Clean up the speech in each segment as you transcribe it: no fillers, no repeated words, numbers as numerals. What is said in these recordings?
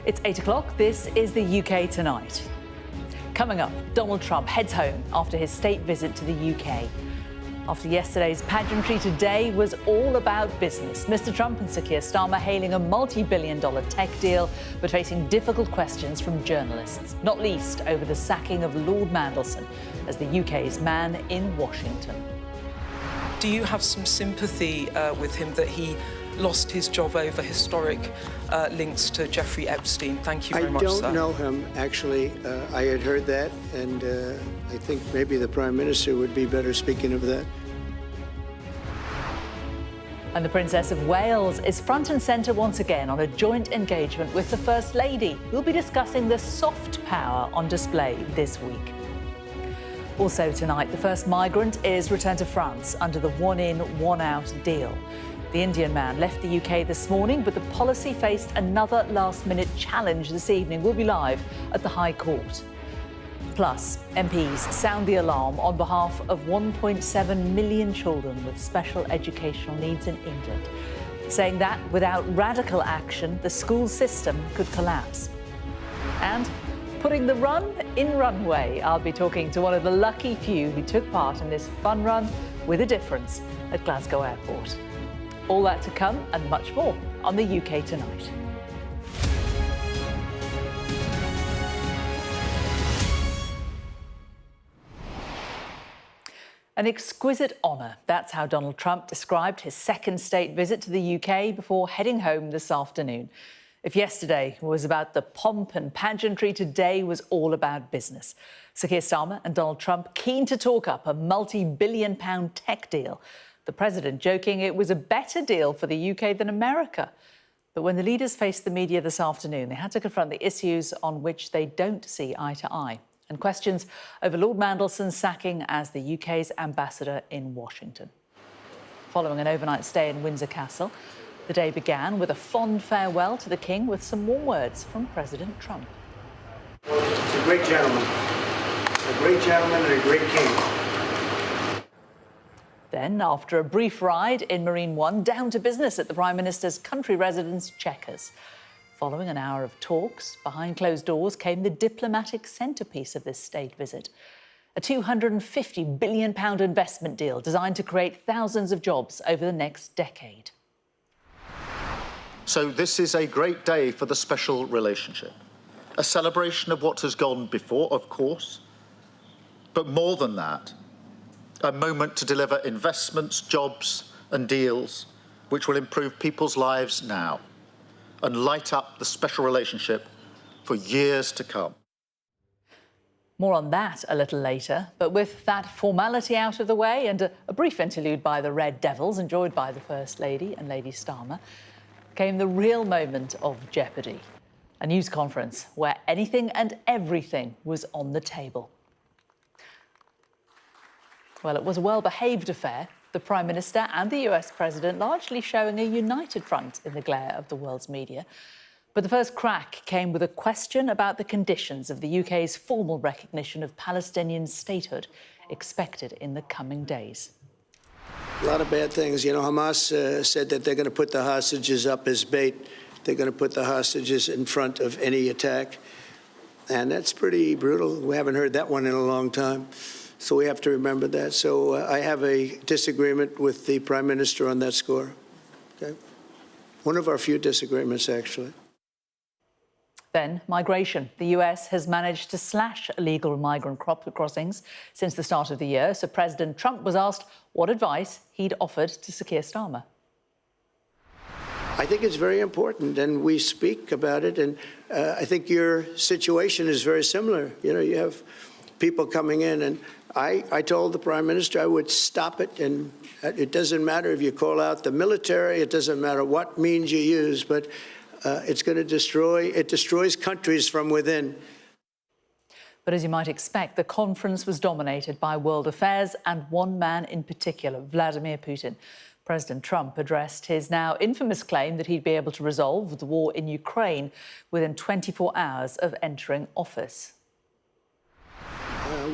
It's 8 o'clock. This is the UK Tonight. Coming up, Donald Trump heads home after his state visit to the UK. After yesterday's pageantry, today was all about business. Mr. Trump and Sir Keir Starmer hailing a multi-billion-dollar tech deal, but facing difficult questions from journalists, not least over the sacking of Lord Mandelson as the UK's man in Washington. Do you have some sympathy with him that he lost his job over historic links to Jeffrey Epstein? Thank you very much, sir. I don't know him, actually. I had heard that, and I think maybe the Prime Minister would be better speaking of that. And the Princess of Wales is front and centre once again on a joint engagement with the First Lady, who'll be discussing the soft power on display this week. Also tonight, the first migrant is returned to France under the one-in, one-out deal. The Indian man left the UK this morning, but the policy faced another last-minute challenge this evening. We'll be live at the High Court. Plus, MPs sound the alarm on behalf of 1.7 million children with special educational needs in England, saying that without radical action, the school system could collapse. And putting the run in runway, I'll be talking to one of the lucky few who took part in this fun run with a difference at Glasgow Airport. All that to come and much more on the UK Tonight. An exquisite honour. That's how Donald Trump described his second state visit to the UK before heading home this afternoon. If yesterday was about the pomp and pageantry, today was all about business. Sir Keir Starmer and Donald Trump keen to talk up a multi-billion-pound tech deal. The president joking it was a better deal for the UK than America. But when the leaders faced the media this afternoon, they had to confront the issues on which they don't see eye to eye, and questions over Lord Mandelson's sacking as the UK's ambassador in Washington. Following an overnight stay in Windsor Castle, the day began with a fond farewell to the King with some warm words from President Trump. He's a great gentleman. A great gentleman and a great king. Then, after a brief ride in Marine One, down to business at the Prime Minister's country residence, Chequers. Following an hour of talks, behind closed doors came the diplomatic centrepiece of this state visit. A £250 billion investment deal designed to create thousands of jobs over the next decade. So this is a great day for the special relationship. A celebration of what has gone before, of course, but more than that, a moment to deliver investments, jobs and deals which will improve people's lives now and light up the special relationship for years to come. More on that a little later, but with that formality out of the way and a brief interlude by the Red Devils enjoyed by the First Lady and Lady Starmer, came the real moment of jeopardy. A news conference where anything and everything was on the table. Well, it was a well-behaved affair, the Prime Minister and the US President largely showing a united front in the glare of the world's media. But the first crack came with a question about the conditions of the UK's formal recognition of Palestinian statehood, expected in the coming days. A lot of bad things. You know, Hamas said that they're going to put the hostages up as bait. They're going to put the hostages in front of any attack. And that's pretty brutal. We haven't heard that one in a long time. So we have to remember that. So I have a disagreement with the Prime Minister on that score. Okay? One of our few disagreements, actually. Then, migration. The US has managed to slash illegal migrant crossings since the start of the year. So President Trump was asked what advice he'd offered to Sir Keir Starmer. I think it's very important, and we speak about it. And I think your situation is very similar. You know, you have people coming in, and I told the Prime Minister I would stop it, and it doesn't matter if you call out the military, it doesn't matter what means you use, but it's going to destroys countries from within. But as you might expect, the conference was dominated by world affairs and one man in particular, Vladimir Putin. President Trump addressed his now infamous claim that he'd be able to resolve the war in Ukraine within 24 hours of entering office.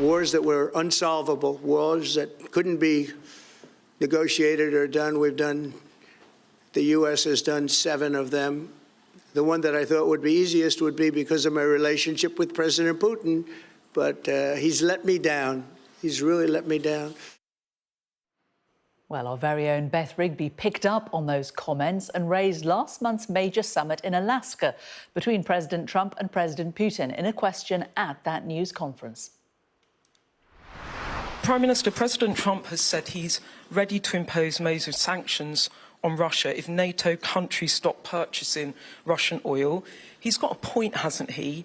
Wars that were unsolvable, wars that couldn't be negotiated or done. The U.S. has done 7 of them. The one that I thought would be easiest would be because of my relationship with President Putin, but he's let me down. He's really let me down. Well, our very own Beth Rigby picked up on those comments and raised last month's major summit in Alaska between President Trump and President Putin in a question at that news conference. Prime Minister, President Trump has said he's ready to impose major sanctions on Russia if NATO countries stop purchasing Russian oil. He's got a point, hasn't he?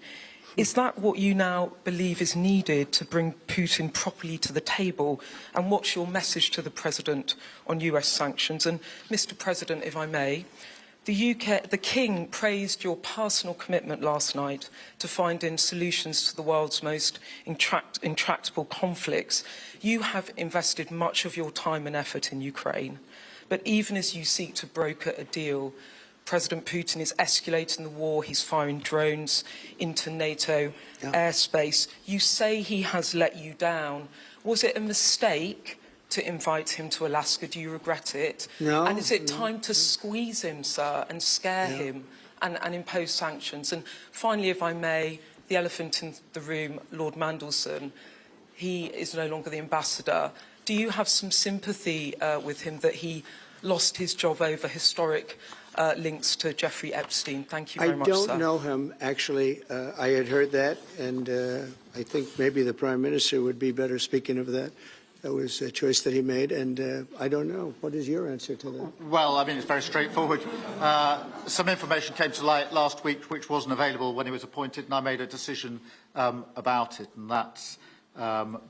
Is that what you now believe is needed to bring Putin properly to the table? And what's your message to the President on US sanctions? And, Mr. President, if I may, the King praised your personal commitment last night to finding solutions to the world's most intractable conflicts. You have invested much of your time and effort in Ukraine. But even as you seek to broker a deal, President Putin is escalating the war. He's firing drones into NATO airspace. You say he has let you down. Was it a mistake to invite him to Alaska? Do you regret it? No. And is it time to squeeze him, sir, and scare him and impose sanctions? And finally, if I may, the elephant in the room, Lord Mandelson, he is no longer the ambassador. Do you have some sympathy with him that he lost his job over historic links to Jeffrey Epstein? Thank you very much, sir. I don't know him, actually. I had heard that, and I think maybe the Prime Minister would be better speaking of that. That was a choice that he made, and I don't know. What is your answer to that? Well, I mean, it's very straightforward. Some information came to light last week which wasn't available when he was appointed, and I made a decision about it, and that's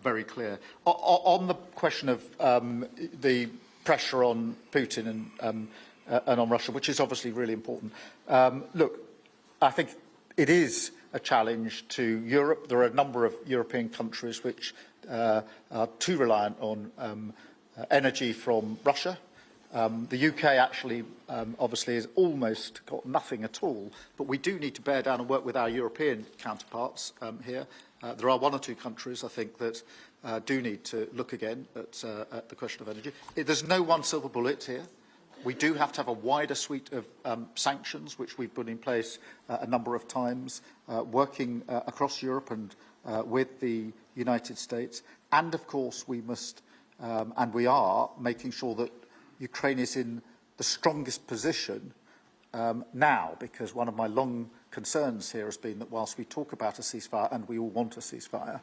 very clear. On the question of the pressure on Putin and on Russia, which is obviously really important. Look, I think it is a challenge to Europe. There are a number of European countries which are too reliant on energy from Russia. The UK actually obviously has almost got nothing at all, but we do need to bear down and work with our European counterparts here. There are one or two countries, I think, that do need to look again at the question of energy. There's no one silver bullet here. We do have to have a wider suite of sanctions, which we've put in place a number of times, working across Europe and with the United States. And, of course, we must, and we are, making sure that Ukraine is in the strongest position now, because one of my long concerns here has been that whilst we talk about a ceasefire, and we all want a ceasefire,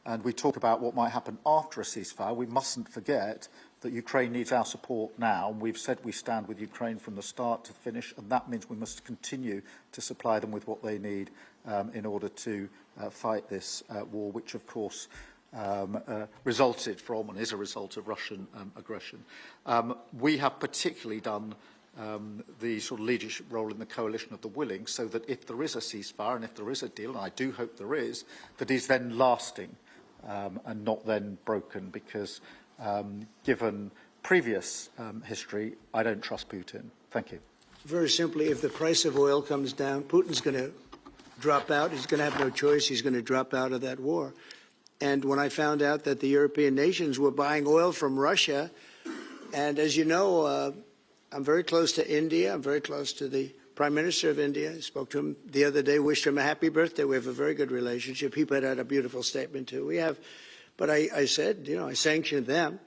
and we talk about what might happen after a ceasefire, we mustn't forget that Ukraine needs our support now. And we've said we stand with Ukraine from the start to finish, and that means we must continue to supply them with what they need in order to fight this war, which, of course, resulted from and is a result of Russian aggression. We have particularly done the sort of leadership role in the coalition of the willing, so that if there is a ceasefire and if there is a deal, and I do hope there is, that is then lasting and not then broken, because given previous history, I don't trust Putin. Thank you. Very simply, if the price of oil comes down, Putin's going to drop out. He's going to have no choice. He's going to drop out of that war. And when I found out that the European nations were buying oil from Russia, and as you know, I'm very close to India. I'm very close to the Prime Minister of India. I spoke to him the other day, wished him a happy birthday. We have a very good relationship. He put out a beautiful statement, too. We have, but I said, you know, I sanctioned them.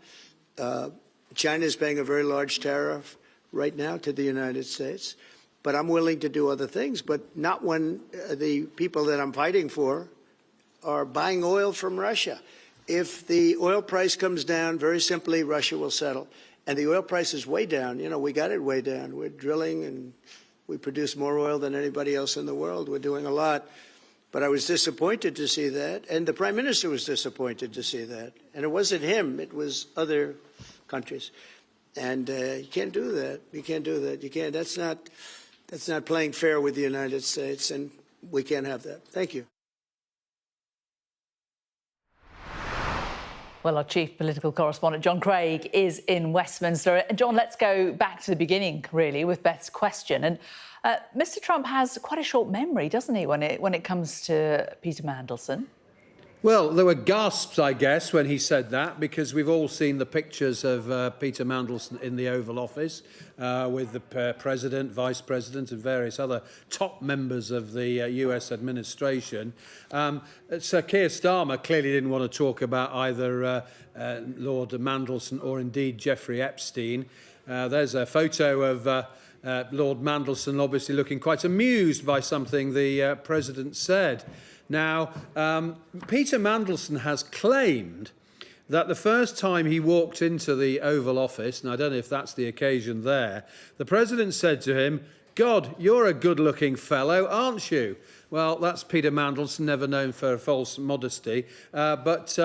China is paying a very large tariff right now to the United States. But I'm willing to do other things, but not when the people that I'm fighting for are buying oil from Russia. If the oil price comes down, very simply, Russia will settle. And the oil price is way down. You know, we got it way down. We're drilling and we produce more oil than anybody else in the world. We're doing a lot. But I was disappointed to see that. And the Prime Minister was disappointed to see that. And it wasn't him. It was other countries. And you can't do that. You can't do that. You can't. That's not playing fair with the United States. And we can't have that. Thank you. Well, our chief political correspondent, John Craig, is in Westminster. John, let's go back to the beginning, really, with Beth's question. And Mr. Trump has quite a short memory, doesn't he, when it comes to Peter Mandelson? Well, there were gasps, I guess, when he said that, because we've all seen the pictures of Peter Mandelson in the Oval Office with the President, Vice President and various other top members of the US administration. Sir Keir Starmer clearly didn't want to talk about either Lord Mandelson or indeed Jeffrey Epstein. There's a photo of Lord Mandelson obviously looking quite amused by something the President said. Now, Peter Mandelson has claimed that the first time he walked into the Oval Office, and I don't know if that's the occasion there, the President said to him, "God, you're a good-looking fellow, aren't you?" Well, that's Peter Mandelson, never known for false modesty. But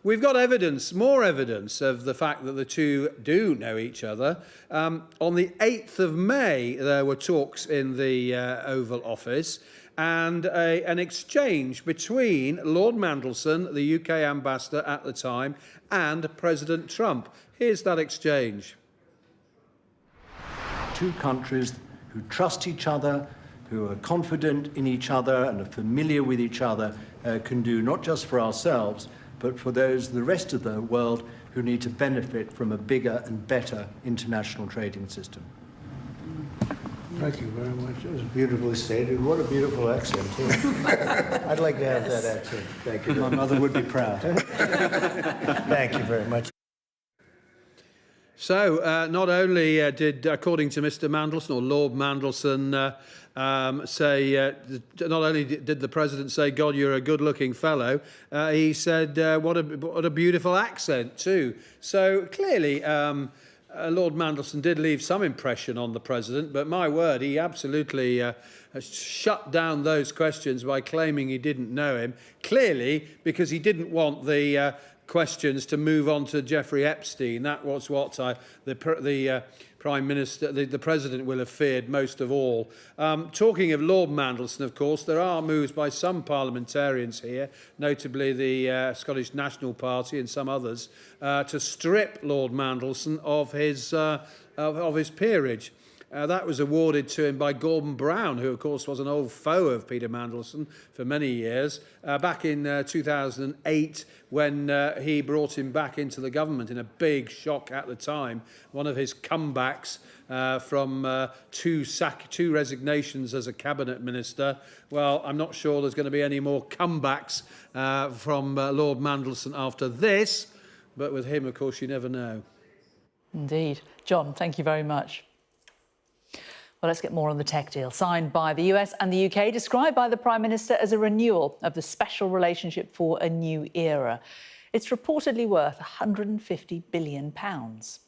we've got evidence, more evidence of the fact that the two do know each other. On the 8th of May, there were talks in the Oval Office and an exchange between Lord Mandelson, the UK ambassador at the time, and President Trump. Here's that exchange. Two countries who trust each other, who are confident in each other and are familiar with each other, can do not just for ourselves, but for the rest of the world who need to benefit from a bigger and better international trading system. Thank you very much. It was beautifully stated. What a beautiful accent, too. I'd like to have that accent. Thank you. My mother would be proud. Thank you very much. So, not only did, according to Mr. Mandelson, or Lord Mandelson, not only did the President say, "God, you're a good-looking fellow," he said, what a beautiful accent, too. So, clearly, Lord Mandelson did leave some impression on the President, but my word, he absolutely shut down those questions by claiming he didn't know him, clearly because he didn't want the questions to move on to Jeffrey Epstein. That was what the Prime Minister, the President will have feared most of all. Talking of Lord Mandelson, of course, there are moves by some parliamentarians here, notably the Scottish National Party and some others, to strip Lord Mandelson of his peerage. That was awarded to him by Gordon Brown, who, of course, was an old foe of Peter Mandelson for many years, back in 2008, when he brought him back into the government in a big shock at the time. One of his comebacks from two resignations as a cabinet minister. Well, I'm not sure there's going to be any more comebacks from Lord Mandelson after this, but with him, of course, you never know. Indeed. John, thank you very much. Well, let's get more on the tech deal signed by the US and the UK, described by the Prime Minister as a renewal of the special relationship for a new era. It's reportedly worth £150 billion.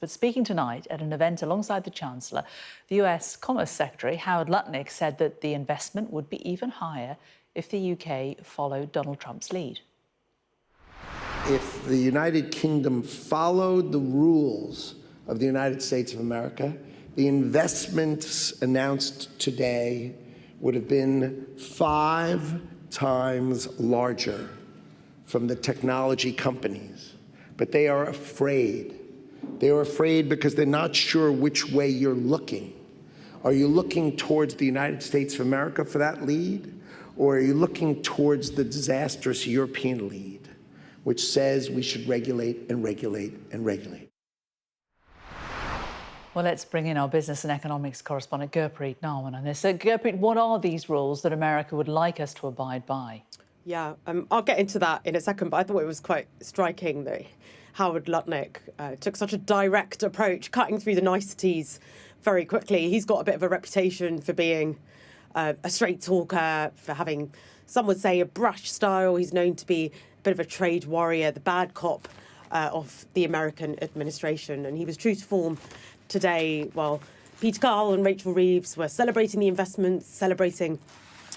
But speaking tonight at an event alongside the Chancellor, the US Commerce Secretary, Howard Lutnick, said that the investment would be even higher if the UK followed Donald Trump's lead. If the United Kingdom followed the rules of the United States of America, the investments announced today would have been 5 times larger from the technology companies. But they are afraid. They are afraid because they're not sure which way you're looking. Are you looking towards the United States of America for that lead? Or are you looking towards the disastrous European lead, which says we should regulate and regulate and regulate? Well, let's bring in our business and economics correspondent, Gurpreet Narwan, on this. So, Gurpreet, what are these rules that America would like us to abide by? Yeah, I'll get into that in a second, but I thought it was quite striking that Howard Lutnick took such a direct approach, cutting through the niceties very quickly. He's got a bit of a reputation for being a straight talker, for having, some would say, a brash style. He's known to be a bit of a trade warrior, the bad cop of the American administration. And he was true to form today while Peter Carl and Rachel Reeves were celebrating the investments, celebrating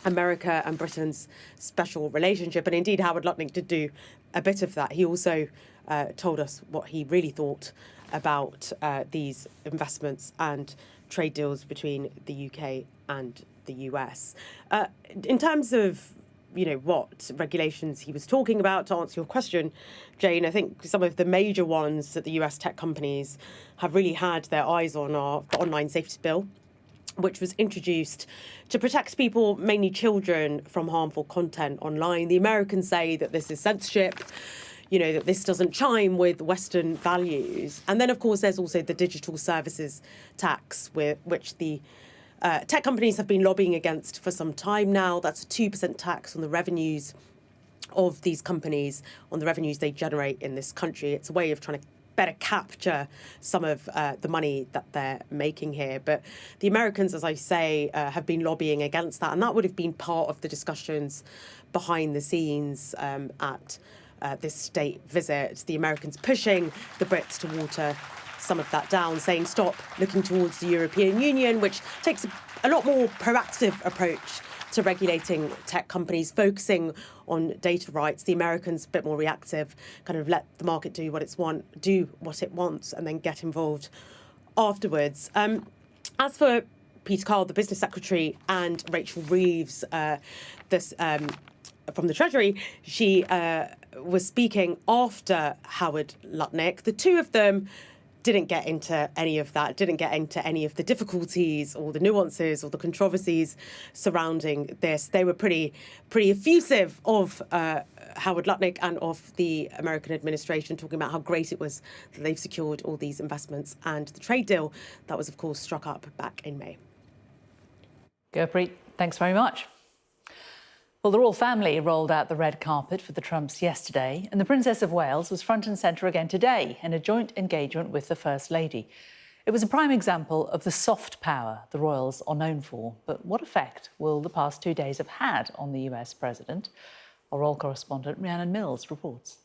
America and Britain's special relationship. And indeed, Howard Lutnick did do a bit of that. He also told us what he really thought about these investments and trade deals between the UK and the US. In terms of what regulations he was talking about, to answer your question, Jane, I think some of the major ones that the US tech companies have really had their eyes on are the online safety bill, which was introduced to protect people, mainly children, from harmful content online. The Americans say that this is censorship, that this doesn't chime with Western values. And then, of course, there's also the digital services tax, which the tech companies have been lobbying against for some time now. That's a 2% tax on the revenues of these companies, on the revenues they generate in this country. It's a way of trying to better capture some of the money that they're making here. But the Americans, as I say, have been lobbying against that. And that would have been part of the discussions behind the scenes at this state visit. The Americans pushing the Brits to water some of that down, saying stop looking towards the European Union, which takes a lot more proactive approach to regulating tech companies, focusing on data rights. The Americans a bit more reactive, kind of let the market do what it wants, and then get involved afterwards. As for Peter Carl, the business secretary, and Rachel Reeves, from the Treasury, she was speaking after Howard Lutnick. The two of them didn't get into any of that, didn't get into any of the difficulties or the nuances or the controversies surrounding this. They were pretty effusive of Howard Lutnick and of the American administration, talking about how great it was that they've secured all these investments and the trade deal that was, of course, struck up back in May. Gurpreet, thanks very much. Well, the royal family rolled out the red carpet for the Trumps yesterday, and the Princess of Wales was front and centre again today in a joint engagement with the First Lady. It was a prime example of the soft power the royals are known for. But what effect will the past 2 days have had on the US president? Our royal correspondent Rhiannon Mills reports.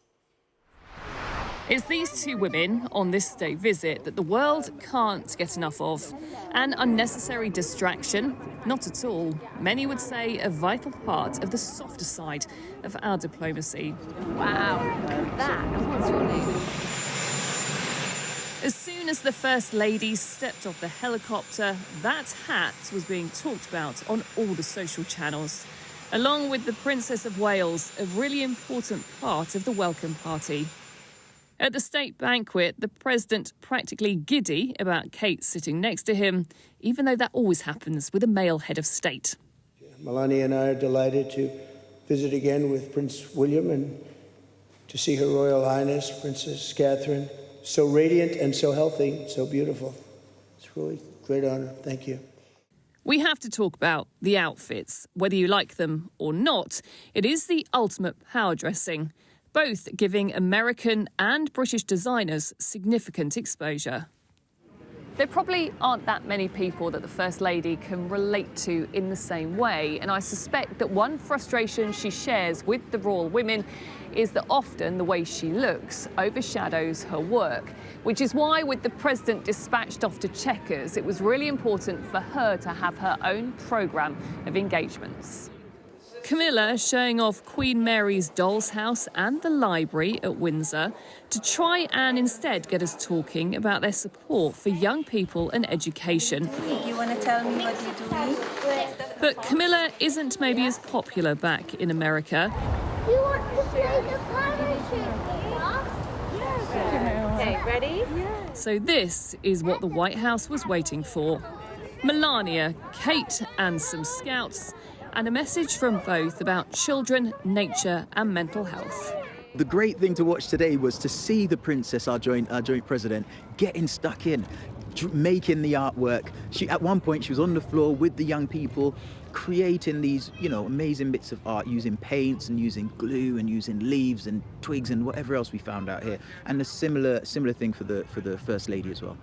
It's these two women on this state visit that the world can't get enough of. An unnecessary distraction? Not at all. Many would say a vital part of the softer side of our diplomacy. Wow, look at that. And what's your name? As soon as the First Lady stepped off the helicopter, that hat was being talked about on all the social channels. Along with the Princess of Wales, a really important part of the welcome party. At the state banquet, the president practically giddy about Kate sitting next to him, even though that always happens with a male head of state. Melania and I are delighted to visit again with Prince William and to see Her Royal Highness, Princess Catherine, so radiant and so healthy, so beautiful. It's really a great honor. Thank you. We have to talk about the outfits. Whether you like them or not, it is the ultimate power dressing, both giving American and British designers significant exposure. There probably aren't that many people that the First Lady can relate to in the same way, and I suspect that one frustration she shares with the royal women is that often the way she looks overshadows her work, which is why with the president dispatched off to Chequers, it was really important for her to have her own programme of engagements. Camilla showing off Queen Mary's doll's house and the library at Windsor to try and instead get us talking about their support for young people and education. You want to tell me what you're doing? But Camilla isn't maybe as popular back in America. You want to play the parachute? Yes. Okay, ready? So this is what the White House was waiting for. Melania, Kate and some scouts, and a message from both about children, nature and mental health. The great thing to watch today was to see the princess, our joint president, getting stuck in, making the artwork. At one point she was on the floor with the young people, creating these, amazing bits of art, using paints and using glue and using leaves and twigs and whatever else we found out here. And a similar thing for the First Lady as well.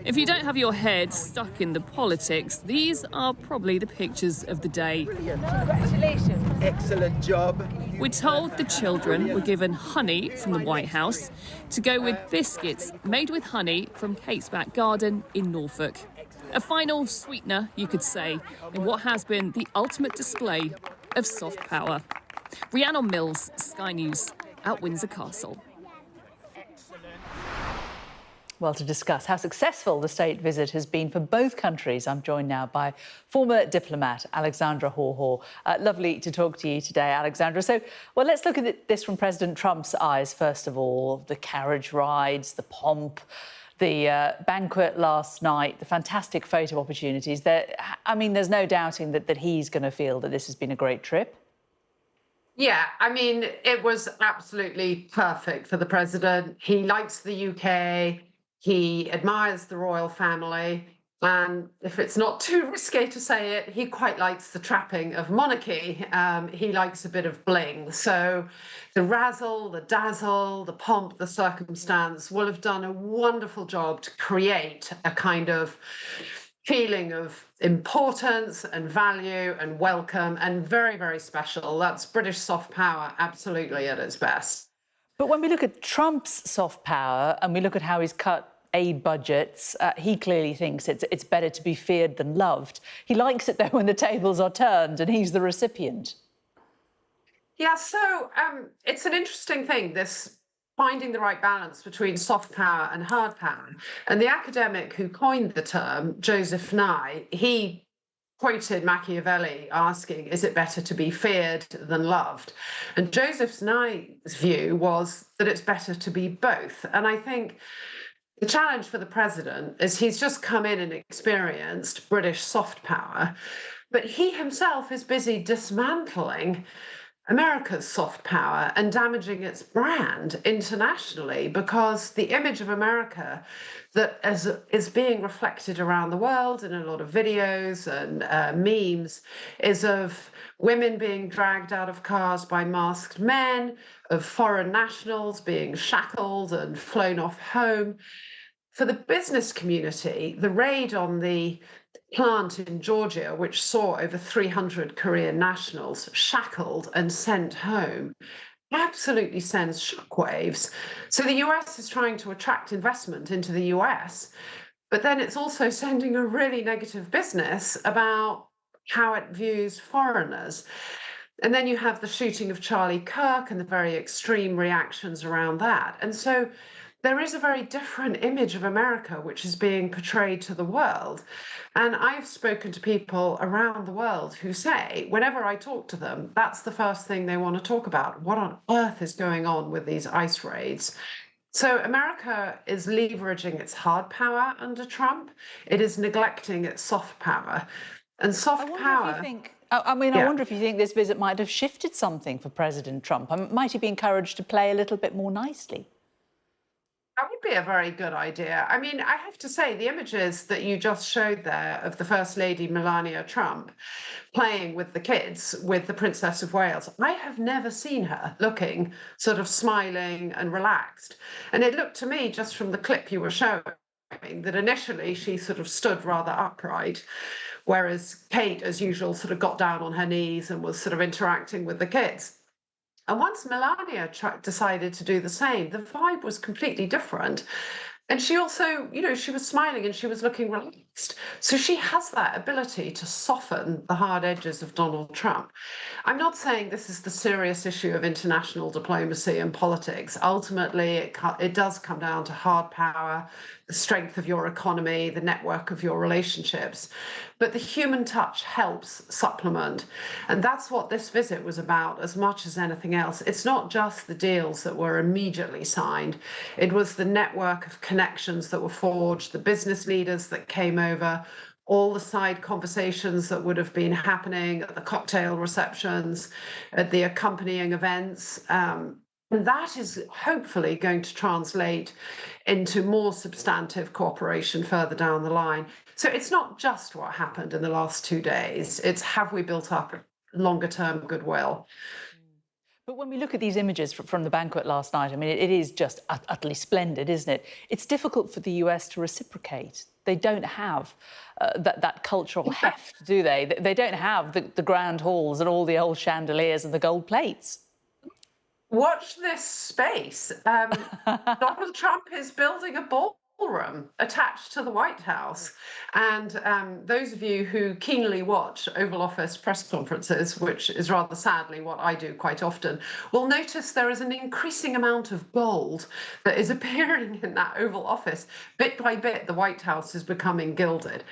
If you don't have your head stuck in the politics, these are probably the pictures of the day. Congratulations. Excellent job. We're told the children were given honey from the White House to go with biscuits made with honey from Kate's back garden in Norfolk. A final sweetener, you could say, in what has been the ultimate display of soft power. Rhiannon Mills, Sky News, at Windsor Castle. Well, to discuss how successful the state visit has been for both countries, I'm joined now by former diplomat Alexandra Haw-Haw. Lovely to talk to you today, Alexandra. So, let's look at this from President Trump's eyes, first of all. The carriage rides, the pomp, The banquet last night, the fantastic photo opportunities. I mean, there's no doubting that he's going to feel that this has been a great trip. Yeah, I mean, it was absolutely perfect for the president. He likes the UK. He admires the royal family. And if it's not too risque to say it, he quite likes the trapping of monarchy. He likes a bit of bling. So the razzle, the dazzle, the pomp, the circumstance will have done a wonderful job to create a kind of feeling of importance and value and welcome, and very, very special. That's British soft power, absolutely at its best. But when we look at Trump's soft power and we look at how he's cut aid budgets, he clearly thinks it's better to be feared than loved. He likes it, though, when the tables are turned and he's the recipient. Yeah, so it's an interesting thing, this finding the right balance between soft power and hard power. And the academic who coined the term, Joseph Nye, he quoted Machiavelli asking, is it better to be feared than loved? And Joseph Nye's view was that it's better to be both. And I think the challenge for the president is he's just come in and experienced British soft power, but he himself is busy dismantling America's soft power and damaging its brand internationally, because the image of America that is being reflected around the world in a lot of videos and memes is of women being dragged out of cars by masked men, of foreign nationals being shackled and flown off home. For the business community, the raid on the plant in Georgia, which saw over 300 Korean nationals shackled and sent home, absolutely sends shockwaves. So the US is trying to attract investment into the US, but then it's also sending a really negative business about how it views foreigners. And then you have the shooting of Charlie Kirk and the very extreme reactions around that. And so there is a very different image of America which is being portrayed to the world. And I've spoken to people around the world who say, whenever I talk to them, that's the first thing they want to talk about. What on earth is going on with these ICE raids? So America is leveraging its hard power under Trump. It is neglecting its soft power. And soft power... I wonder if you think this visit might have shifted something for President Trump. Might he be encouraged to play a little bit more nicely? That would be a very good idea. I mean, I have to say, the images that you just showed there of the First Lady Melania Trump playing with the kids, with the Princess of Wales, I have never seen her looking sort of smiling and relaxed. And it looked to me, just from the clip you were showing, that initially she sort of stood rather upright, whereas Kate, as usual, sort of got down on her knees and was sort of interacting with the kids. And once Melania decided to do the same, the vibe was completely different. And she also, she was smiling and she was looking relaxed. So she has that ability to soften the hard edges of Donald Trump. I'm not saying this is the serious issue of international diplomacy and politics. Ultimately, it does come down to hard power, the strength of your economy, the network of your relationships. But the human touch helps supplement. And that's what this visit was about as much as anything else. It's not just the deals that were immediately signed. It was the network of connections that were forged, the business leaders that came over, all the side conversations that would have been happening at the cocktail receptions, at the accompanying events. And that is hopefully going to translate into more substantive cooperation further down the line. So it's not just what happened in the last 2 days, it's have we built up longer term goodwill. But when we look at these images from the banquet last night, I mean, it is just utterly splendid, isn't it? It's difficult for the US to reciprocate. They don't have that cultural heft, do they? They don't have the grand halls and all the old chandeliers and the gold plates. Watch this space. Donald Trump is building a ballroom attached to the White House. And those of you who keenly watch Oval Office press conferences, which is rather sadly what I do quite often, will notice there is an increasing amount of gold that is appearing in that Oval Office. Bit by bit, the White House is becoming gilded.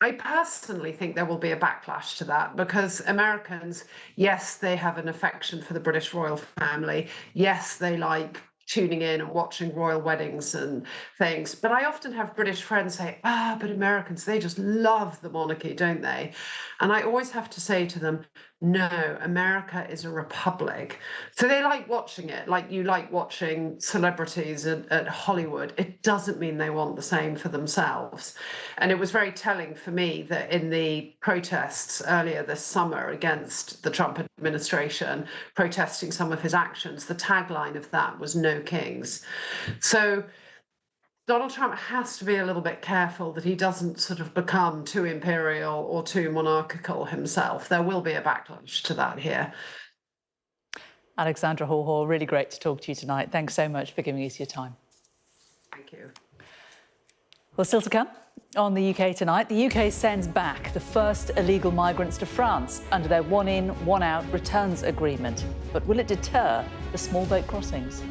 I personally think there will be a backlash to that because Americans, yes, they have an affection for the British royal family. Yes, they like tuning in and watching royal weddings and things. But I often have British friends say, but Americans, they just love the monarchy, don't they? And I always have to say to them, no, America is a republic. So they like watching it, like you like watching celebrities at Hollywood. It doesn't mean they want the same for themselves. And it was very telling for me that in the protests earlier this summer against the Trump administration, protesting some of his actions, the tagline of that was "No Kings." So Donald Trump has to be a little bit careful that he doesn't sort of become too imperial or too monarchical himself. There will be a backlash to that here. Alexandra Hall, really great to talk to you tonight. Thanks so much for giving us your time. Thank you. Well, still to come on the UK tonight, the UK sends back the first illegal migrants to France under their one-in, one-out returns agreement. But will it deter the small boat crossings?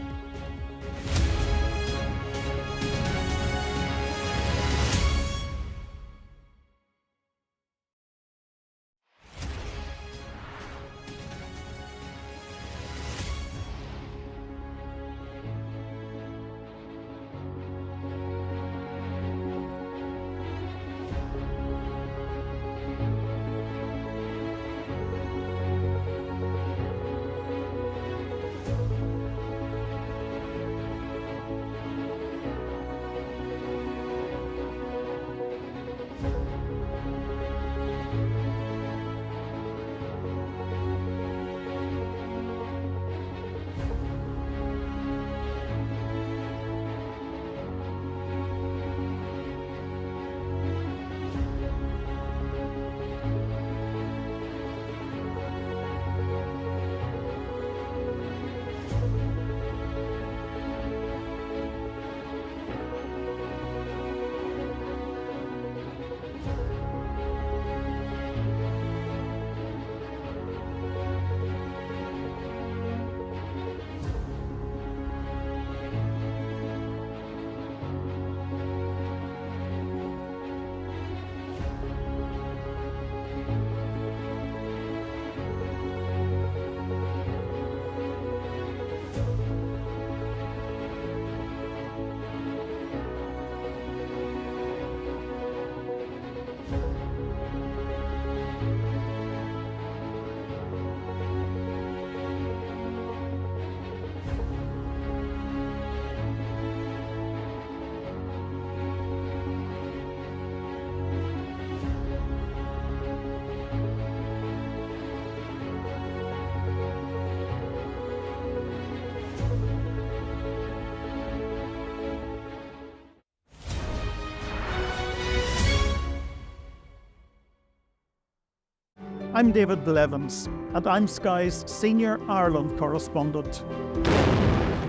I'm David Blevins, and I'm Sky's Senior Ireland Correspondent.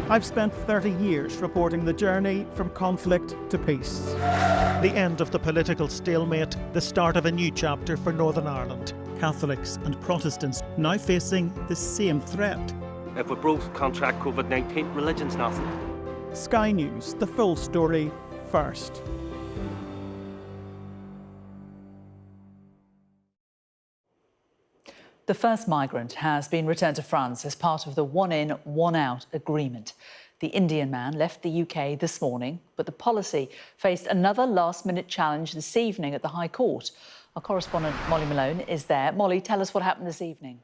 I've spent 30 years reporting the journey from conflict to peace. The end of the political stalemate, the start of a new chapter for Northern Ireland. Catholics and Protestants now facing the same threat. If we both contract COVID-19, religion's nothing. Sky News, the full story first. The first migrant has been returned to France as part of the one-in, one-out agreement. The Indian man left the UK this morning, but the policy faced another last-minute challenge this evening at the High Court. Our correspondent Molly Malone is there. Molly, tell us what happened this evening.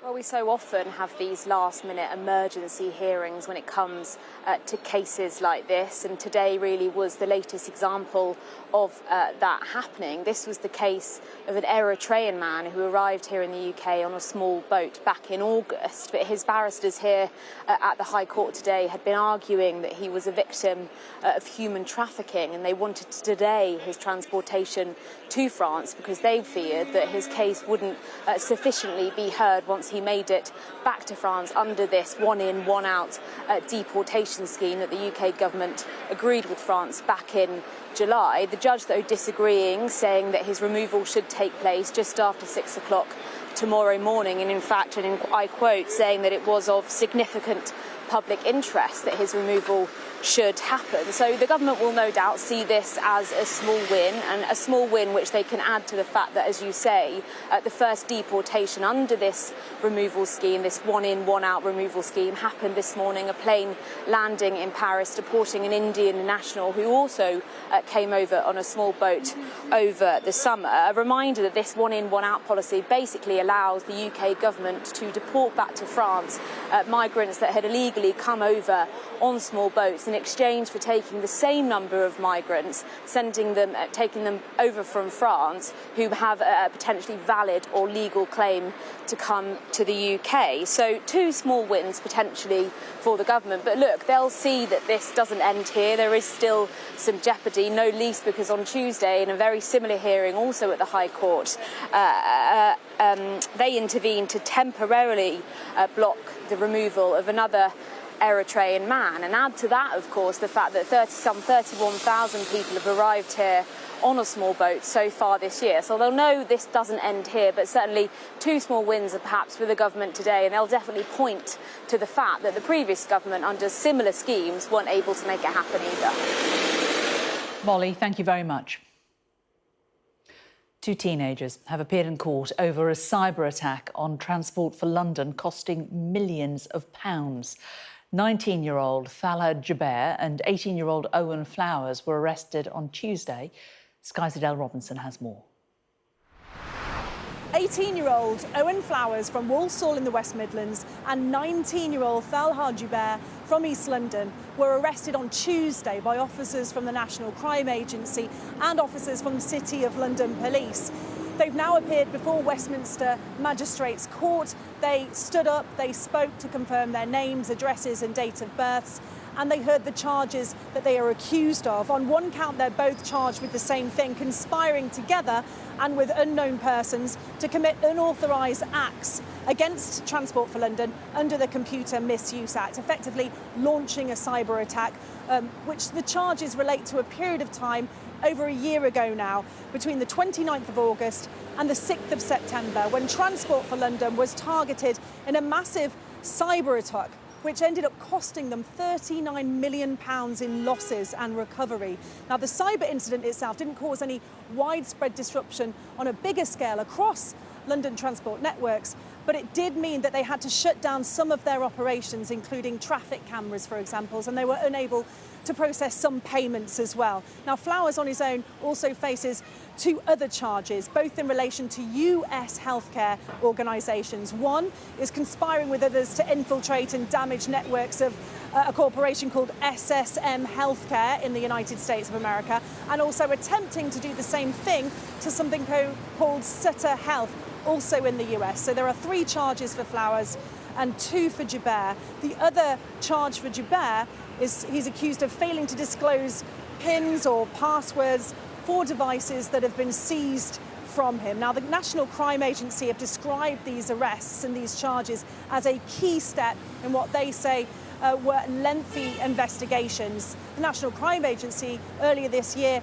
Well, we so often have these last-minute emergency hearings when it comes to cases like this, and today really was the latest example of that happening. This was the case of an Eritrean man who arrived here in the UK on a small boat back in August, but his barristers here at the High Court today had been arguing that he was a victim of human trafficking, and they wanted to delay his transportation to France because they feared that his case wouldn't sufficiently be heard once he made it back to France under this one-in, one-out deportation scheme that the UK government agreed with France back in July. The judge, though, disagreeing, saying that his removal should take place just after 6 o'clock tomorrow morning, and in fact, and I quote, saying that it was of significant public interest that his removal should happen. So the government will no doubt see this as a small win, and a small win which they can add to the fact that, as you say, the first deportation under this removal scheme, this one-in, one-out removal scheme, happened this morning. A plane landing in Paris deporting an Indian national who also came over on a small boat over the summer. A reminder that this one-in, one-out policy basically allows the UK government to deport back to France migrants that had illegally come over on small boats in exchange for taking the same number of migrants, taking them over from France, who have a potentially valid or legal claim to come to the UK. So 2 small wins potentially for the government. But look, they'll see that this doesn't end here. There is still some jeopardy, no least because on Tuesday, in a very similar hearing also at the High Court, they intervened to temporarily block the removal of another Eritrean man. And add to that, of course, the fact that some 31,000 people have arrived here on a small boat so far this year. So they'll know this doesn't end here, but certainly 2 small wins are perhaps for the government today, and they'll definitely point to the fact that the previous government, under similar schemes, weren't able to make it happen either. Molly, thank you very much. 2 teenagers have appeared in court over a cyber attack on Transport for London, costing millions of pounds. 19-year-old Thala Jaber and 18-year-old Owen Flowers were arrested on Tuesday. Sky's Adele Robinson has more. 18-year-old Owen Flowers from Walsall in the West Midlands and 19-year-old Thala Jaber from East London were arrested on Tuesday by officers from the National Crime Agency and officers from the City of London Police. They've now appeared before Westminster Magistrates Court. They stood up, they spoke to confirm their names, addresses and date of births, and they heard the charges that they are accused of. On one count, they're both charged with the same thing, conspiring together and with unknown persons to commit unauthorised acts against Transport for London under the Computer Misuse Act, effectively launching a cyber attack, which the charges relate to a period of time over a year ago now, between the 29th of August and the 6th of September, when Transport for London was targeted in a massive cyber attack, which ended up costing them £39 million in losses and recovery. Now, the cyber incident itself didn't cause any widespread disruption on a bigger scale across London transport networks, but it did mean that they had to shut down some of their operations, including traffic cameras, for example, and they were unable to process some payments as well. Now, Flowers on his own also faces 2 other charges, both in relation to US healthcare organisations. One is conspiring with others to infiltrate and damage networks of a corporation called SSM Healthcare in the United States of America, and also attempting to do the same thing to something called Sutter Health, also in the US. So there are 3 charges for Flowers and 2 for Jaber. The other charge for Jaber is he's accused of failing to disclose PINs or passwords for devices that have been seized from him. Now, the National Crime Agency have described these arrests and these charges as a key step in what they say were lengthy investigations. The National Crime Agency earlier this year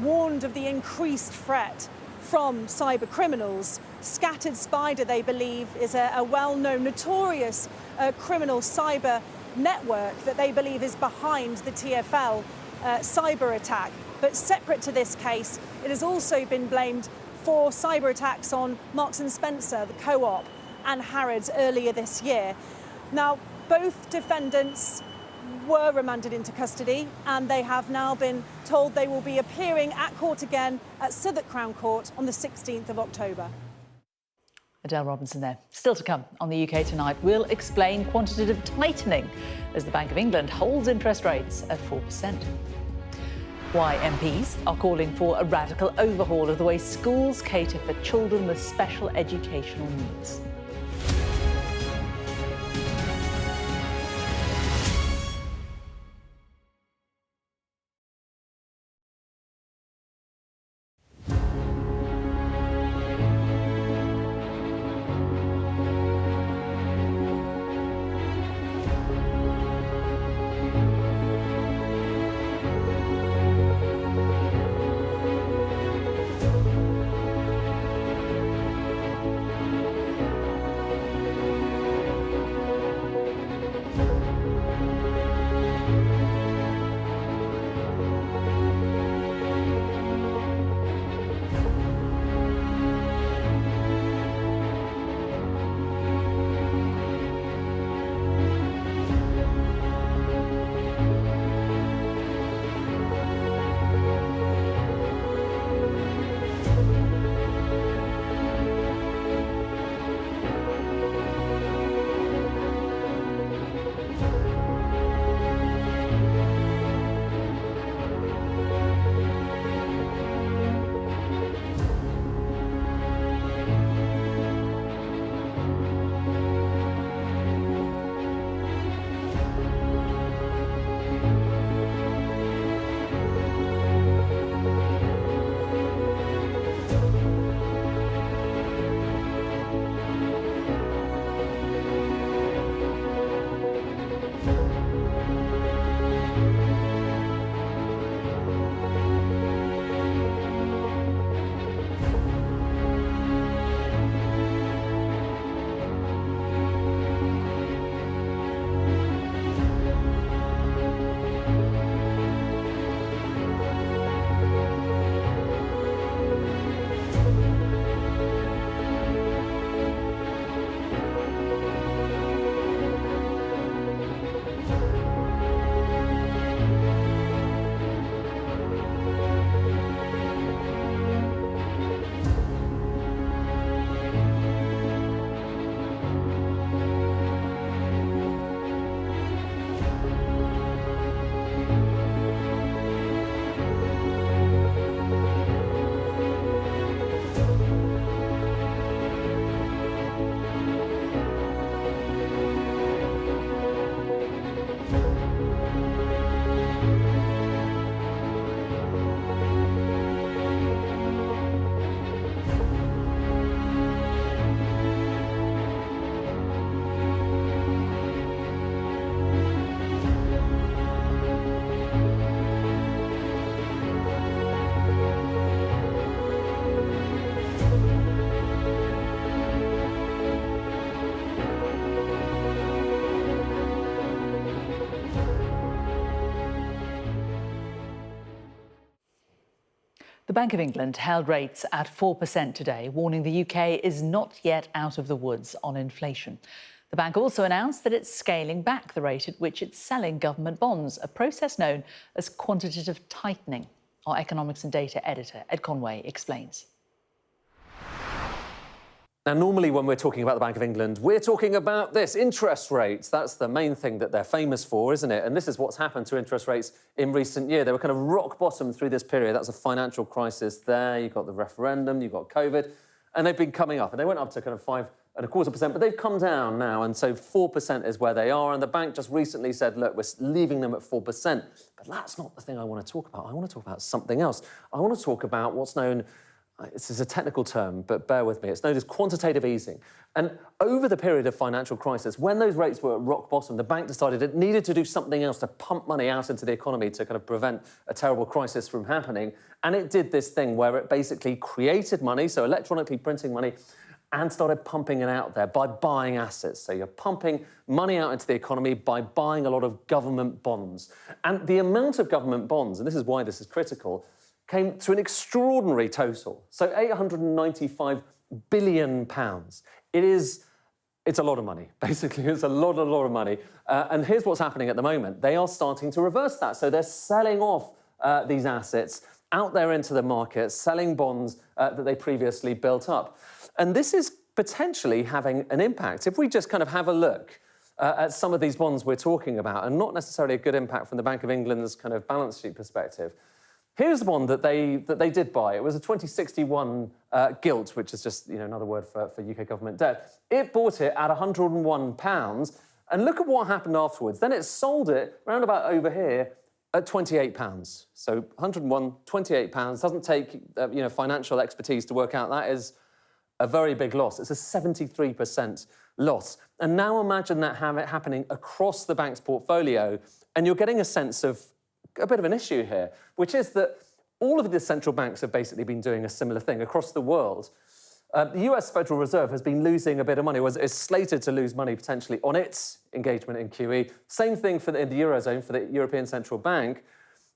warned of the increased threat from cyber criminals. Scattered Spider, they believe, is a well-known, notorious criminal cyber network that they believe is behind the TfL cyber attack. But separate to this case, it has also been blamed for cyber attacks on Marks & Spencer, the Co-op, and Harrods earlier this year. Now, both defendants were remanded into custody, and they have now been told they will be appearing at court again at Southwark Crown Court on the 16th of October. Adele Robinson there. Still to come on the UK Tonight, we'll explain quantitative tightening as the Bank of England holds interest rates at 4%. Why MPs are calling for a radical overhaul of the way schools cater for children with special educational needs. The Bank of England held rates at 4% today, warning the UK is not yet out of the woods on inflation. The bank also announced that it's scaling back the rate at which it's selling government bonds, a process known as quantitative tightening. Our economics and data editor, Ed Conway, explains. Now, normally when we're talking about the Bank of England, we're talking about this, interest rates. That's the main thing that they're famous for, isn't it? And this is what's happened to interest rates in recent years. They were kind of rock bottom through this period. That was a financial crisis there. You've got the referendum, you've got COVID, and they've been coming up. And they went up to kind of 5.25%, but they've come down now. And so 4% is where they are. And the bank just recently said, look, we're leaving them at 4%. But that's not the thing I want to talk about. I want to talk about something else. I want to talk about what's known, this is a technical term, but bear with me. It's known as quantitative easing. And over the period of financial crisis, when those rates were at rock bottom, the bank decided it needed to do something else to pump money out into the economy to kind of prevent a terrible crisis from happening. And it did this thing where it basically created money, so electronically printing money, and started pumping it out there by buying assets. So you're pumping money out into the economy by buying a lot of government bonds. And the amount of government bonds, and this is why this is critical, came to an extraordinary total. So £895 billion. It's a lot of money, basically. It's a lot of money. And here's what's happening at the moment. They are starting to reverse that. So they're selling off these assets out there into the market, selling bonds that they previously built up. And this is potentially having an impact. If we just kind of have a look at some of these bonds we're talking about, and not necessarily a good impact from the Bank of England's kind of balance sheet perspective. Here's the bond that they did buy. It was a 2061 gilt, which is just another word for UK government debt. It bought it at £101, and look at what happened afterwards. Then it sold it round about over here at £28. So 101, £28. Doesn't take financial expertise to work out that is a very big loss. It's a 73% loss. And now imagine that happening across the bank's portfolio, and you're getting a sense of a bit of an issue here, which is that all of the central banks have basically been doing a similar thing across the world. The US Federal Reserve has been losing a bit of money, is slated to lose money potentially on its engagement in QE. Same thing in the Eurozone for the European Central Bank.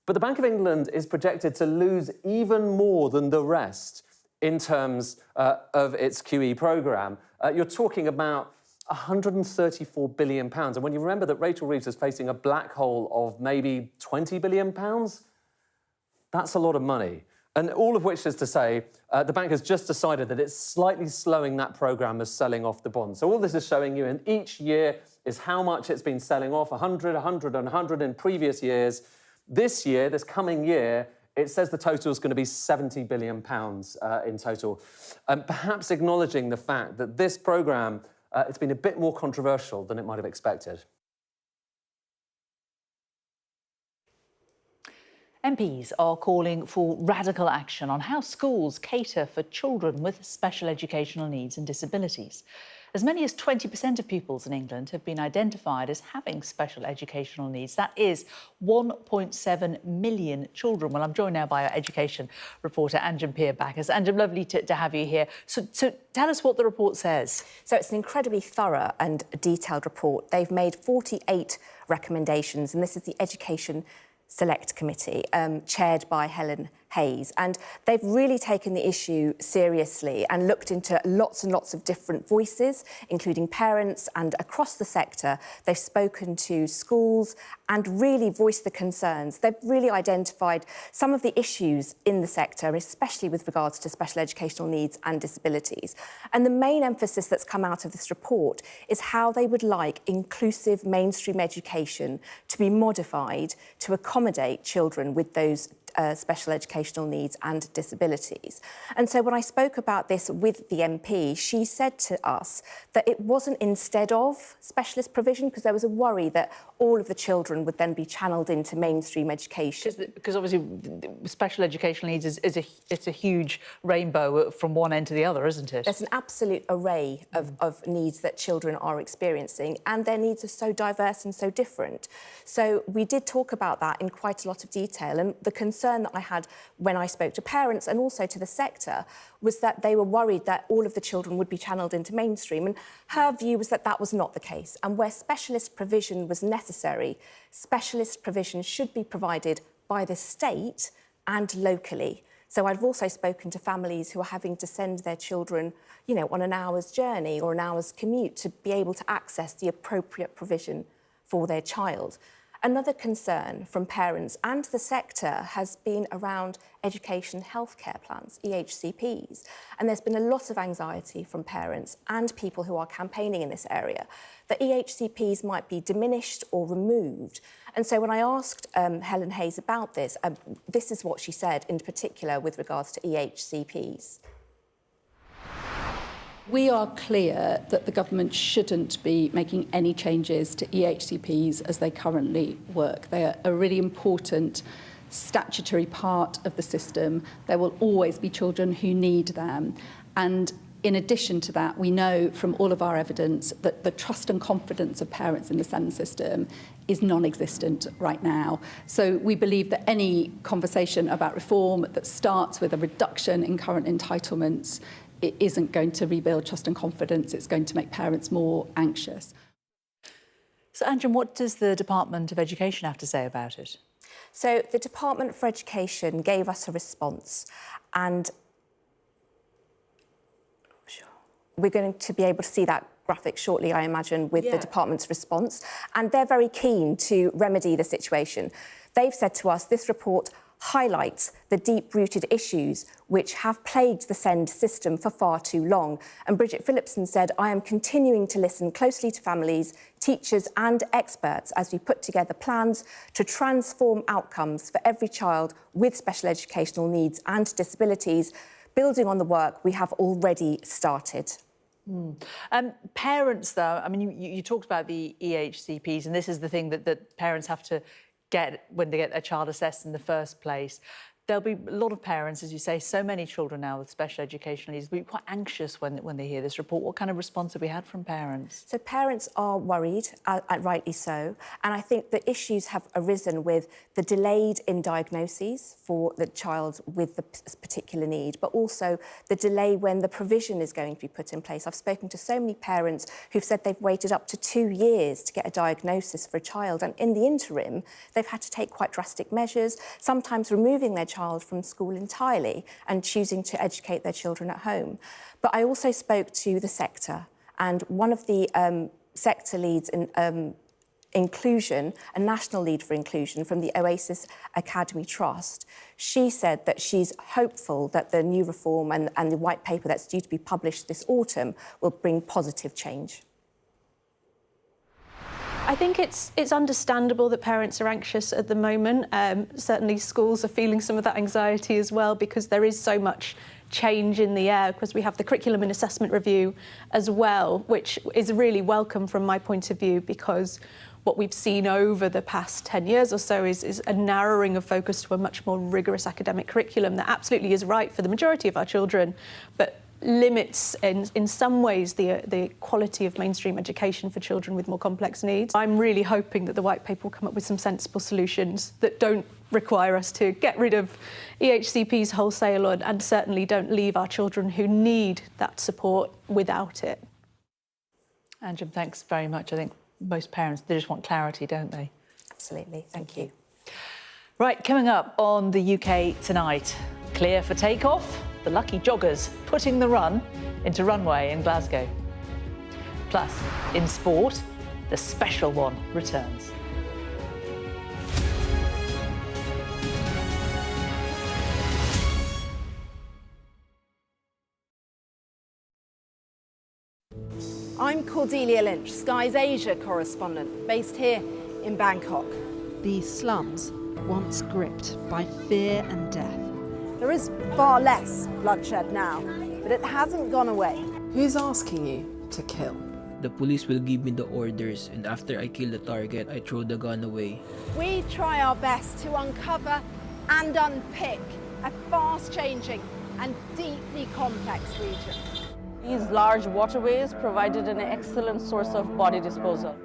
But the Bank of England is projected to lose even more than the rest in terms of its QE programme. You're talking about £134 billion. And when you remember that Rachel Reeves is facing a black hole of maybe £20 billion, that's a lot of money. And all of which is to say, the bank has just decided that it's slightly slowing that programme of selling off the bonds. So all this is showing you in each year is how much it's been selling off, 100, 100 and 100 in previous years. This year, this coming year, it says the total is going to be £70 billion in total. Perhaps acknowledging the fact that this programme it's been a bit more controversial than it might have expected. MPs are calling for radical action on how schools cater for children with special educational needs and disabilities. As many as 20% of pupils in England have been identified as having special educational needs. That is 1.7 million children. Well, I'm joined now by our education reporter, Anjum Peer-Backus. Anjum, lovely to have you here. So tell us what the report says. So it's an incredibly thorough and detailed report. They've made 48 recommendations, and this is the Education Select Committee, chaired by Helen Hayes. And they've really taken the issue seriously and looked into lots and lots of different voices, including parents, and across the sector. They've spoken to schools and really voiced the concerns. They've really identified some of the issues in the sector, especially with regards to special educational needs and disabilities. And the main emphasis that's come out of this report is how they would like inclusive mainstream education to be modified to accommodate children with those special educational needs and disabilities. And so when I spoke about this with the MP, she said to us that it wasn't instead of specialist provision, because there was a worry that all of the children would then be channelled into mainstream education. Because obviously special educational needs it's a huge rainbow from one end to the other, isn't it? There's an absolute array of needs that children are experiencing, and their needs are so diverse and so different. So we did talk about that in quite a lot of detail, and the concern that I had when I spoke to parents and also to the sector was that they were worried that all of the children would be channelled into mainstream, and her view was that that was not the case. And where specialist provision was necessary, specialist provision should be provided by the state and locally. So I've also spoken to families who are having to send their children, you know, on an hour's journey or an hour's commute to be able to access the appropriate provision for their child. Another concern from parents and the sector has been around education healthcare plans, EHCPs. And there's been a lot of anxiety from parents and people who are campaigning in this area that EHCPs might be diminished or removed. And so when I asked Helen Hayes about this, this is what she said in particular with regards to EHCPs. We are clear that the government shouldn't be making any changes to EHCPs as they currently work. They are a really important statutory part of the system. There will always be children who need them. And in addition to that, we know from all of our evidence that the trust and confidence of parents in the SEND system is non-existent right now. So we believe that any conversation about reform that starts with a reduction in current entitlements, it isn't going to rebuild trust and confidence. It's going to make parents more anxious. So, Andrew, what does the Department of Education have to say about it? So the Department for Education gave us a response, and we're going to be able to see that graphic shortly, I imagine, with the department's response. And they're very keen to remedy the situation. They've said to us, this report highlights the deep-rooted issues which have plagued the SEND system for far too long. And Bridget Phillipson said, I am continuing to listen closely to families, teachers and experts as we put together plans to transform outcomes for every child with special educational needs and disabilities, building on the work we have already started. Parents, though, I mean, you talked about the EHCPs, and this is the thing that parents have to get when they get their child assessed in the first place. There'll be a lot of parents, as you say, so many children now with special educational needs, will be quite anxious when they hear this report. What kind of response have we had from parents? So parents are worried, rightly so, and I think the issues have arisen with the delayed in diagnoses for the child with the particular need, but also the delay when the provision is going to be put in place. I've spoken to so many parents who've said they've waited up to 2 years to get a diagnosis for a child, and in the interim, they've had to take quite drastic measures, sometimes removing their child from school entirely and choosing to educate their children at home. But I also spoke to the sector, and one of the sector leads in inclusion, a national lead for inclusion from the Oasis Academy Trust, she said that she's hopeful that the new reform and the white paper that's due to be published this autumn will bring positive change. I think it's understandable that parents are anxious at the moment. Certainly schools are feeling some of that anxiety as well, because there is so much change in the air, because we have the curriculum and assessment review as well, which is really welcome from my point of view, because what we've seen over the past 10 years or so is a narrowing of focus to a much more rigorous academic curriculum that absolutely is right for the majority of our children, but limits in some ways the quality of mainstream education for children with more complex needs. I'm really hoping that the white paper will come up with some sensible solutions that don't require us to get rid of EHCPs wholesale and certainly don't leave our children who need that support without it. Andrew, thanks very much. I think most parents, they just want clarity, don't they? Absolutely. Thank you. Right, coming up on the UK tonight, clear for takeoff? The lucky joggers putting the run into runway in Glasgow. Plus, in sport, the special one returns. I'm Cordelia Lynch, Sky's Asia correspondent, based here in Bangkok. These slums, once gripped by fear and death. There is far less bloodshed now, but it hasn't gone away. Who's asking you to kill? The police will give me the orders, and after I kill the target, I throw the gun away. We try our best to uncover and unpick a fast-changing and deeply complex region. These large waterways provided an excellent source of body disposal.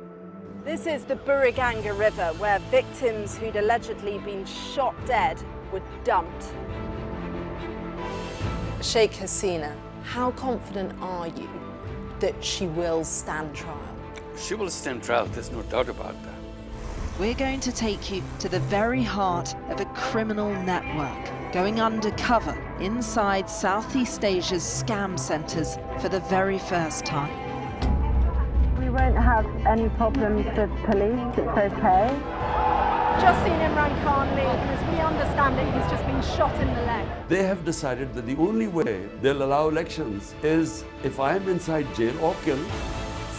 This is the Buriganga River, where victims who'd allegedly been shot dead were dumped. Sheikh Hasina, how confident are you that she will stand trial? She will stand trial, there's no doubt about that. We're going to take you to the very heart of a criminal network. going undercover inside Southeast Asia's scam centres for the very first time. We won't have any problems with police, it's okay. Just seen Imran Khan leave, and as we understand it, he's just been shot in the leg. They have decided that the only way they'll allow elections is if I'm inside jail or killed.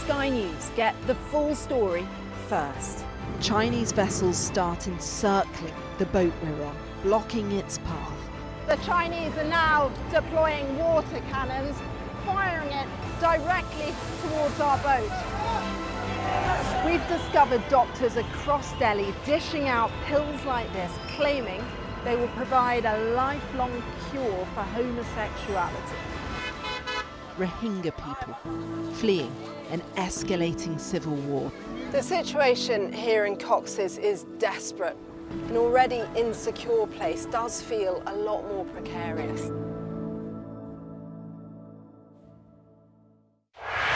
Sky News get the full story first. Chinese vessels start encircling the boat we're on, blocking its path. The Chinese are now deploying water cannons, firing it directly towards our boat. We've discovered doctors across Delhi dishing out pills like this, claiming they will provide a lifelong cure for homosexuality. Rohingya people fleeing an escalating civil war. The situation here in Cox's is desperate. An already insecure place does feel a lot more precarious.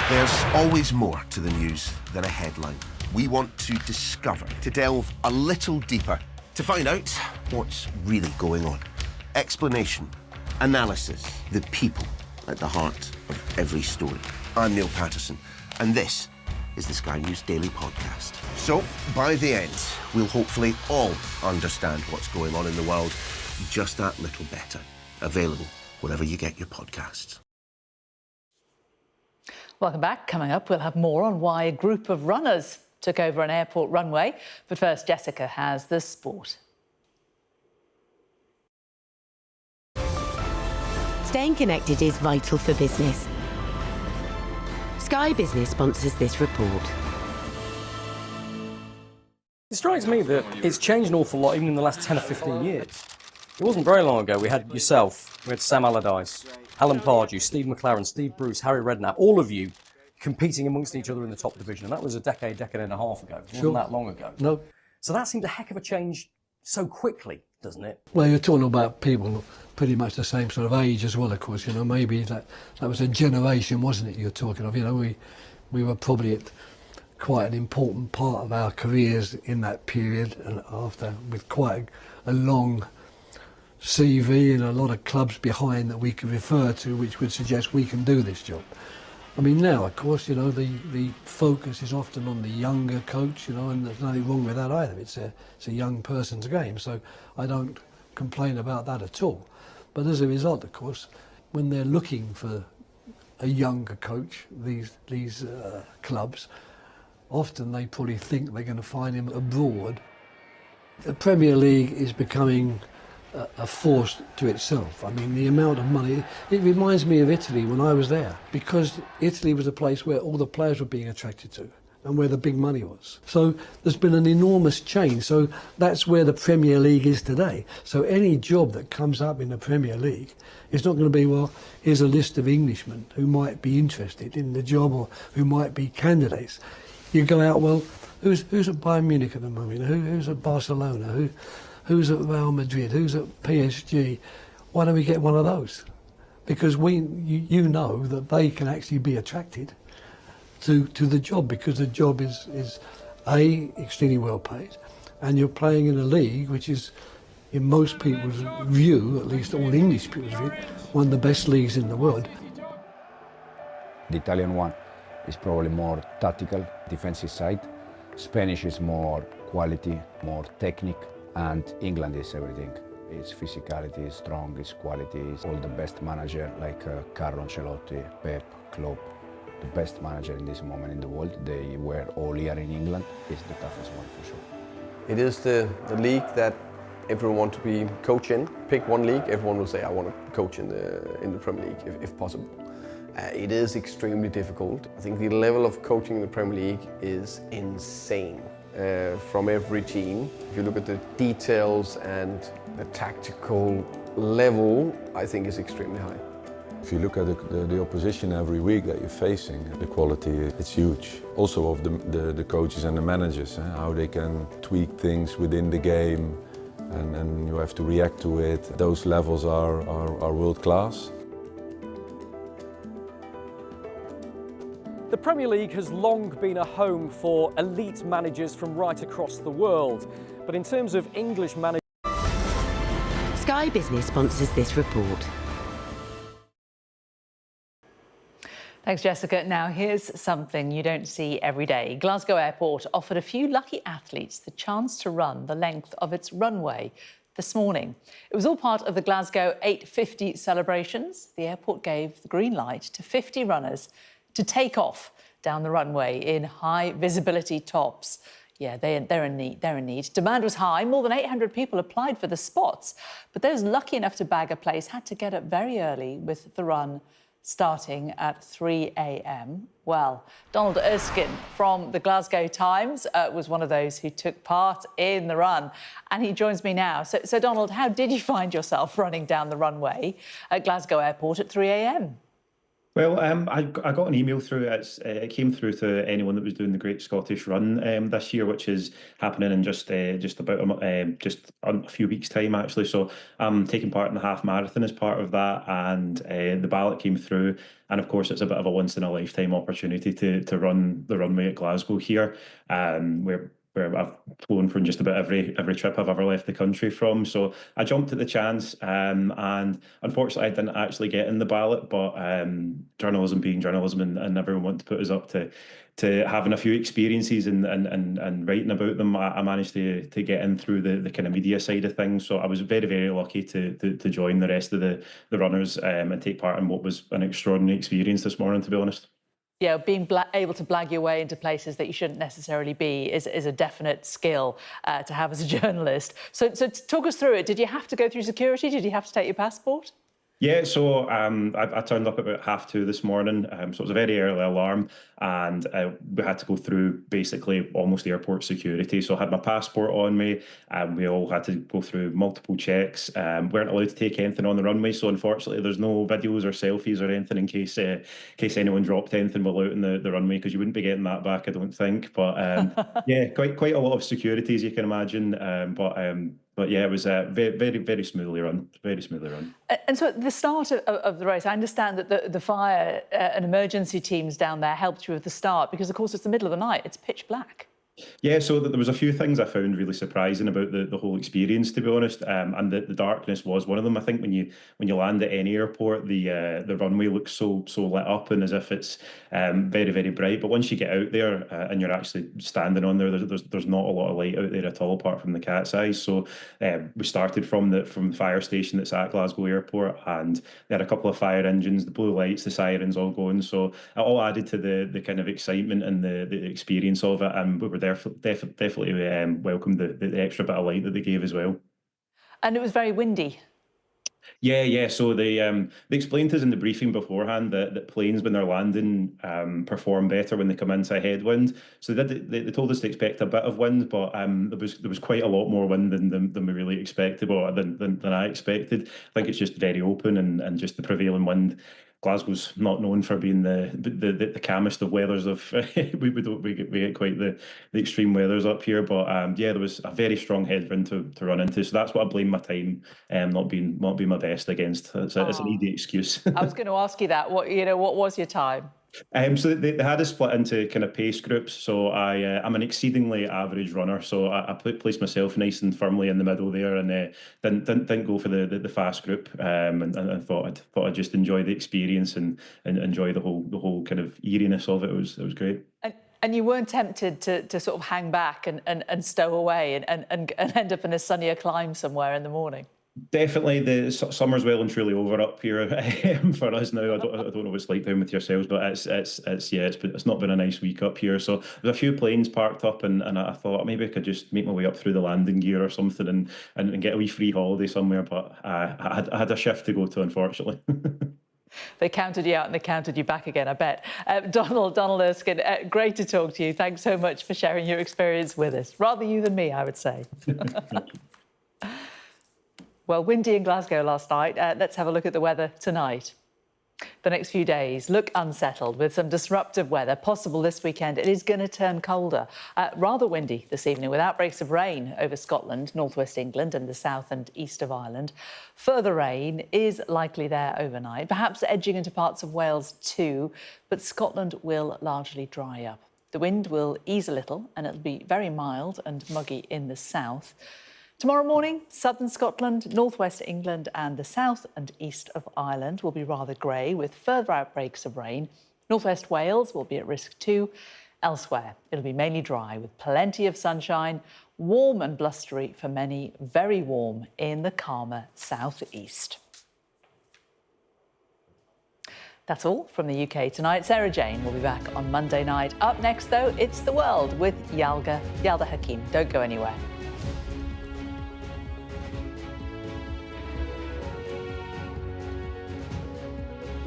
There's always more to the news than a headline. We want to discover, to delve a little deeper, to find out what's really going on. Explanation, analysis, the people at the heart of every story. I'm Neil Patterson, and this is the Sky News Daily Podcast. So, by the end, we'll hopefully all understand what's going on in the world just that little better. Available wherever you get your podcasts. Welcome back. Coming up, we'll have more on why a group of runners took over an airport runway. But first, Jessica has the sport. Staying connected is vital for business. Sky Business sponsors this report. It strikes me that it's changed an awful lot even in the last 10 or 15 years. It wasn't very long ago we had yourself, we had Sam Allardyce, Alan Pardew, Steve McLaren, Steve Bruce, Harry Redknapp, all of you competing amongst each other in the top division. And that was a decade and a half ago. It wasn't that long ago. No. So that seemed a heck of a change so quickly, doesn't it? Well, you're talking about people pretty much the same sort of age as well, of course. You know, maybe that was a generation, wasn't it, you're talking of? You know, we were probably at quite an important part of our careers in that period, and after, with quite a long CV and a lot of clubs behind that we could refer to, which would suggest we can do this job. I mean, now, of course, you know, the focus is often on the younger coach, you know, and there's nothing wrong with that either. It's a young person's game, so I don't complain about that at all. But as a result, of course, when they're looking for a younger coach, these clubs, often they probably think they're going to find him abroad. The Premier League is becoming a force to itself. I mean, the amount of money, it reminds me of Italy when I was there, because Italy was a place where all the players were being attracted to and where the big money was. So there's been an enormous change. So that's where the Premier League is today. So any job that comes up in the Premier League is not going to be, well, here's a list of Englishmen who might be interested in the job or who might be candidates. You go out, well, who's at Bayern Munich at the moment? Who's at Barcelona? Who's at Real Madrid? Who's at PSG? Why don't we get one of those? Because you know that they can actually be attracted to the job, because the job is A, extremely well paid, and you're playing in a league which is, in most people's view, at least all English people's view, one of the best leagues in the world. The Italian one is probably more tactical, defensive side. Spanish is more quality, more technique. And England is everything. It's physicality, it's strong, it's quality, it's all the best manager like Carlo Ancelotti, Pep, Klopp, the best manager in this moment in the world. They were all here in England. It's the toughest one for sure. It is the league that everyone wants to be coach in. Pick one league, everyone will say, I want to coach in the Premier League if possible. It is extremely difficult. I think the level of coaching in the Premier League is insane. From every team. If you look at the details and the tactical level, I think is extremely high. If you look at the opposition every week that you're facing, the quality, it's huge. Also of the coaches and the managers, how they can tweak things within the game, and you have to react to it. Those levels are world class. The Premier League has long been a home for elite managers from right across the world. But in terms of English managers... Sky Sky Business sponsors this report. Thanks, Jessica. Now, here's something you don't see every day. Glasgow Airport offered a few lucky athletes the chance to run the length of its runway this morning. It was all part of the Glasgow 850 celebrations. The airport gave the green light to 50 runners to take off down the runway in high visibility tops. Yeah, they're in need. Demand was high. More than 800 people applied for the spots. But those lucky enough to bag a place had to get up very early, with the run starting at 3 a.m. Well, Donald Erskine from the Glasgow Times was one of those who took part in the run, and he joins me now. So Donald, how did you find yourself running down the runway at Glasgow Airport at 3 a.m? Well, I got an email through. It came through to anyone that was doing the Great Scottish Run this year, which is happening in just about a few weeks' time, actually. So I'm taking part in the half marathon as part of that, and the ballot came through. And of course, it's a bit of a once in a lifetime opportunity to run the runway at Glasgow here, where I've flown from just about every trip I've ever left the country from. So I jumped at the chance, and unfortunately I didn't actually get in the ballot, but journalism being journalism, and everyone wanted to put us up to having a few experiences and writing about them, I managed to get in through the kind of media side of things. So I was very, very lucky to join the rest of the runners and take part in what was an extraordinary experience this morning, to be honest. Yeah, being able to blag your way into places that you shouldn't necessarily be is a definite skill to have as a journalist. So talk us through it. Did you have to go through security? Did you have to take your passport? Yeah, so I turned up about 2:30 this morning, so it was a very early alarm, and we had to go through basically almost airport security. So I had my passport on me, and we all had to go through multiple checks. Weren't allowed to take anything on the runway, so unfortunately there's no videos or selfies or anything in case anyone dropped anything while out in the runway, because you wouldn't be getting that back, I don't think. But yeah, quite a lot of security, as you can imagine. But yeah, it was very, very, very smoothly run. Very smoothly run. And so at the start of the race, I understand that the fire and emergency teams down there helped you with the start, because, of course, it's the middle of the night. It's pitch black. Yeah, so there was a few things I found really surprising about the whole experience, to be honest, and the darkness was one of them. I think when you land at any airport, the runway looks so lit up and as if it's very, very bright. But once you get out there and you're actually standing on there, there's not a lot of light out there at all, apart from the cat's eyes. So we started from the fire station that's at Glasgow Airport, and they had a couple of fire engines, the blue lights, the sirens all going. So it all added to the kind of excitement and the experience of it, and we were definitely welcomed the extra bit of light that they gave as well. And it was very windy. Yeah. So they explained to us in the briefing beforehand that planes, when they're landing, perform better when they come into a headwind. So they told us to expect a bit of wind, but there was quite a lot more wind than we really expected, or than I expected. I think it's just very open, and just the prevailing wind. Glasgow's not known for being the calmest of weathers. We get quite the extreme weathers up here, but yeah, there was a very strong headwind to run into. So that's what I blame my time not being my best against. It's an easy excuse. I was going to ask you that. What was your time? So they had us split into kind of pace groups. So I'm an exceedingly average runner. So I placed myself nice and firmly in the middle there, and didn't go for the fast group. And thought I'd just enjoy the experience and enjoy the whole kind of eeriness of it. It was great. And you weren't tempted to sort of hang back and stow away and end up in a sunnier climb somewhere in the morning? Definitely, the summer's well and truly over up here for us now. I don't know what it's like down with yourselves, but it's not been a nice week up here. So there's a few planes parked up, and I thought maybe I could just make my way up through the landing gear or something and get a wee free holiday somewhere. But I had a shift to go to, unfortunately. They counted you out and they counted you back again, I bet. Donald Erskine, great to talk to you. Thanks so much for sharing your experience with us. Rather you than me, I would say. Well, windy in Glasgow last night. Let's have a look at the weather tonight. The next few days look unsettled, with some disruptive weather possible this weekend. It is going to turn colder. Rather windy this evening, with outbreaks of rain over Scotland, northwest England and the south and east of Ireland. Further rain is likely there overnight, perhaps edging into parts of Wales too, but Scotland will largely dry up. The wind will ease a little, and it'll be very mild and muggy in the south. Tomorrow morning, southern Scotland, northwest England and the south and east of Ireland will be rather grey with further outbreaks of rain. Northwest Wales will be at risk too. Elsewhere, it'll be mainly dry with plenty of sunshine, warm and blustery for many, very warm in the calmer southeast. That's all from the UK tonight. Sarah Jayne will be back on Monday night. Up next, though, it's The World with Yalda Hakim. Don't go anywhere.